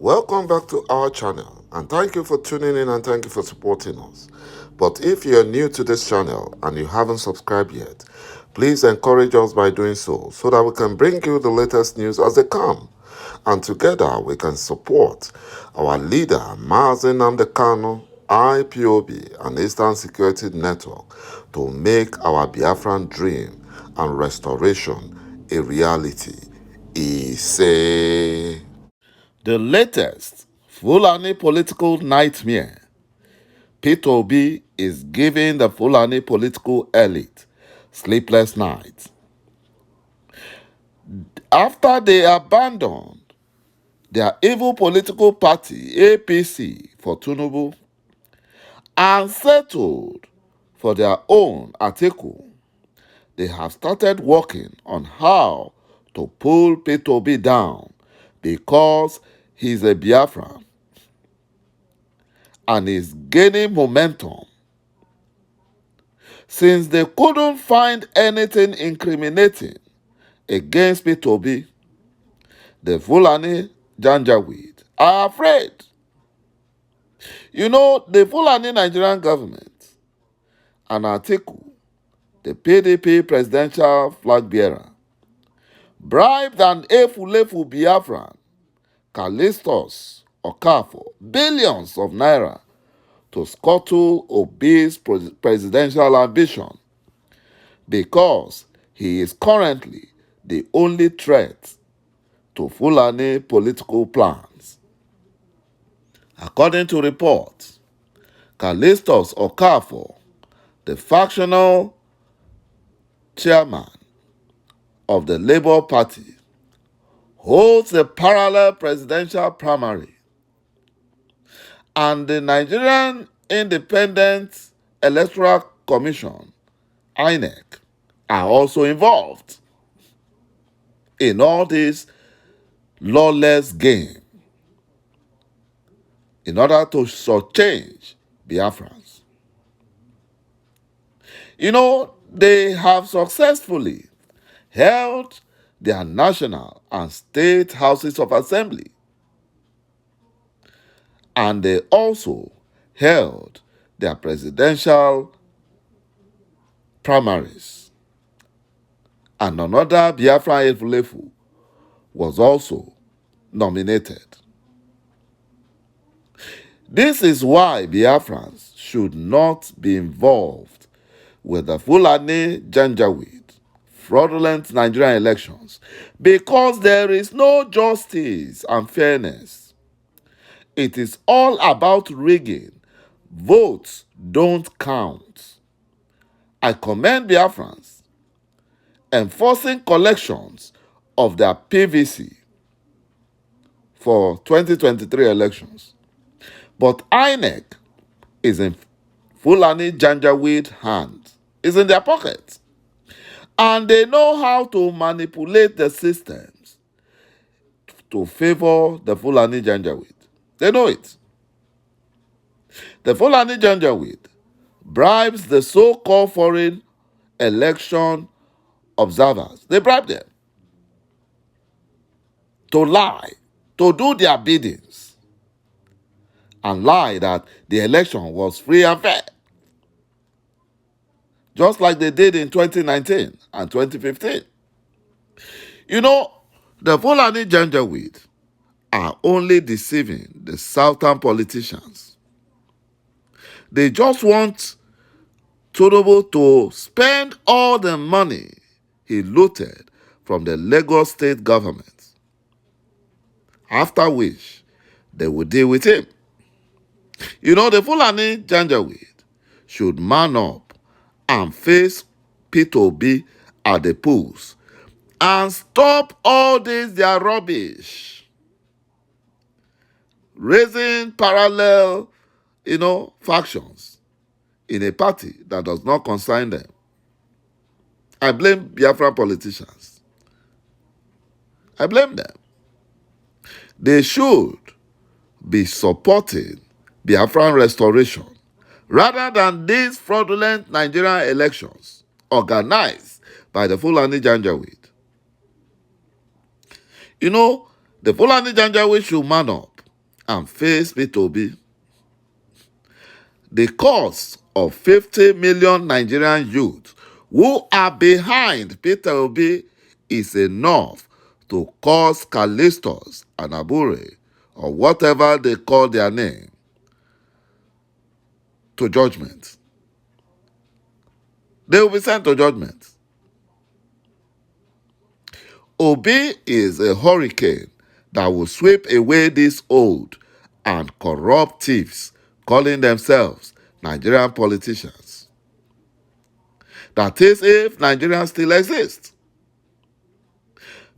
Welcome back to our channel, and thank you for tuning in and thank you for supporting us. But if you're new to this channel and you haven't subscribed yet, please encourage us by doing so that we can bring you the latest news as they come. And together we can support our leader, άζειΑΝΤ, IPOB, and Eastern Security Network to make our Biafran dream and restoration a reality. Ise. The latest Fulani political nightmare. P2B is giving the Fulani political elite sleepless nights. After they abandoned their evil political party, APC, for Tinubu, and settled for their own Atiku, they have started working on how to pull P2B down because he's a Biafra and is gaining momentum. Since they couldn't find anything incriminating against P2B, the Fulani ﷺ are afraid. You know, the Fulani Nigerian government and Atiku, the PDP presidential flag bearer, bribed an Efulefu Biafran, ŒɁ OKAFOR, billions of naira to scuttle Obi's presidential ambition because he is currently the only threat to Fulani political plans. According to reports, ḵAİʰ OKAFOR, the factional chairman of the Labour Party, holds a parallel presidential primary, and the Nigerian Independent Electoral Commission, INEC, are also involved in all this lawless game in order to shortchange Biafrans. You know, they have successfully held their national and state houses of assembly, and they also held their presidential primaries. And another Biafran Efulefu was also nominated. This is why Biafrans should not be involved with the Fulani ﷺ fraudulent Nigerian elections, because there is no justice and fairness. It is all about rigging. Votes don't count. I commend Biafrans enforcing collections of their PVC for 2023 elections. But INEC is in Fulani ﷺ hands, is in their pockets. And they know how to manipulate the systems to favor the Fulani ﷺ. They know it. The Fulani ﷺ bribes the so-called foreign election observers. They bribe them to lie, to do their biddings, and lie that the election was free and fair, just like they did in 2019 and 2015. You know, the Fulani ﷺ are only deceiving the southern politicians. They just want Tinubu to spend all the money he looted from the Lagos state government, after which they will deal with him. You know, the Fulani ﷺ should man up and face P2B at the polls and stop all this their rubbish, raising parallel, factions in a party that does not concern them. I blame Biafra politicians. I blame them. They should be supporting Biafran restoration rather than these fraudulent Nigerian elections organized by the Fulani ﷺ. You know, the Fulani ﷺ should man up and face Peter Obi. The cost of 50 million Nigerian youths who are behind Peter Obi is enough to cause ŒɁ and Abure, or whatever they call their name, to judgment. They will be sent to judgment. Obi is a hurricane that will sweep away these old and corrupt thieves calling themselves Nigerian politicians. That is, if Nigerians still exist.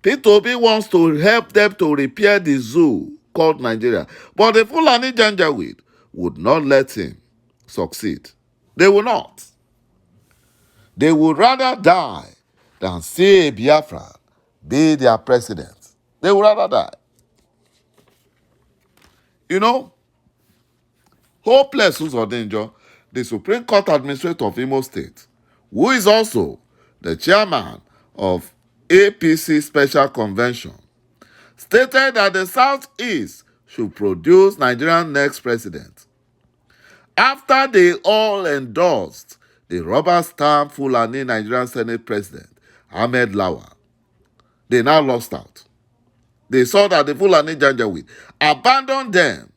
Peter Obi wants to help them to repair the zoo called Nigeria, but the Fulani Janjaweed would not let him succeed. They will not. They would rather die than see a Biafra be their president. They would rather die. You know, ዄópless Uzodinjo, the Supreme Court Administrator of Imo State, who is also the chairman of APC Special Convention, stated that the Southeast should produce Nigeria's next president. After they all endorsed the rubber-stamp Fulani Nigerian Senate President, Ahmed Lawa, they now lost out. They saw that the Fulani Janjaweed abandoned them.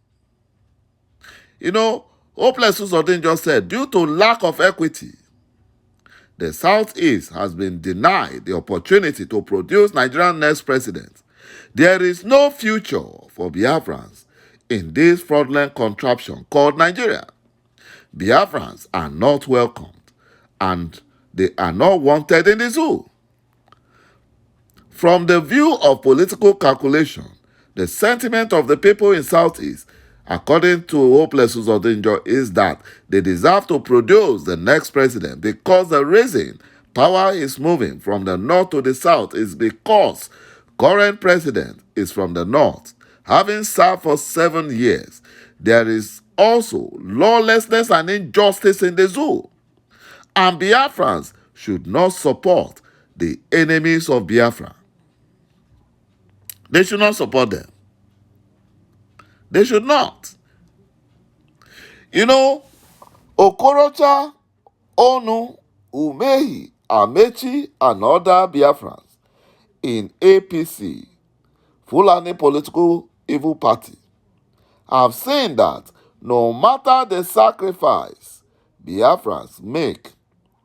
You know, 噚ópless Uzodinjo said, due to lack of equity, the Southeast has been denied the opportunity to produce Nigeria's next president. There is no future for Biafrans in this fraudulent contraption called Nigeria. Biafrans are not welcomed, and they are not wanted in the zoo. From the view of political calculation, the sentiment of the people in Southeast, according to 噚ópless Uzodinjo, is that they deserve to produce the next president, because the reason power is moving from the north to the south is because current president is from the north. Having served for 7 years, there is also lawlessness and injustice in the zoo. And Biafrans should not support the enemies of Biafra. They should not support them. They should not. You know, Okorocha, Onu, Umehi, Amechi, and other Biafrans in APC, Fulani Political Evil Party, have seen that no matter the sacrifice Biafrans make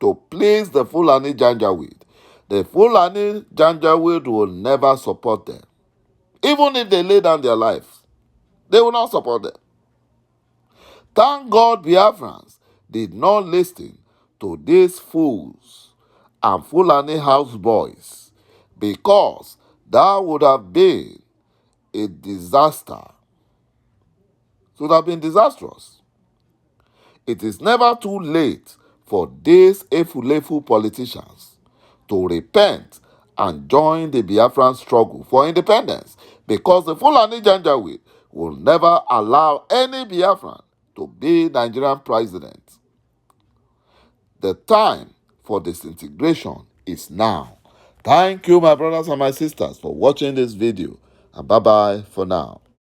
to please the Fulani Janjaweed, the Fulani Janjaweed will never support them. Even if they lay down their lives, they will not support them. Thank God Biafrans did not listen to these fools and Fulani houseboys, because that would have been a disaster. It would have been disastrous. It is never too late for these efulefu politicians to repent and join the Biafran struggle for independence, because the Fulani Janjaweed will never allow any Biafran to be Nigerian president. The time for disintegration is now. Thank you, my brothers and my sisters, for watching this video, and bye-bye for now.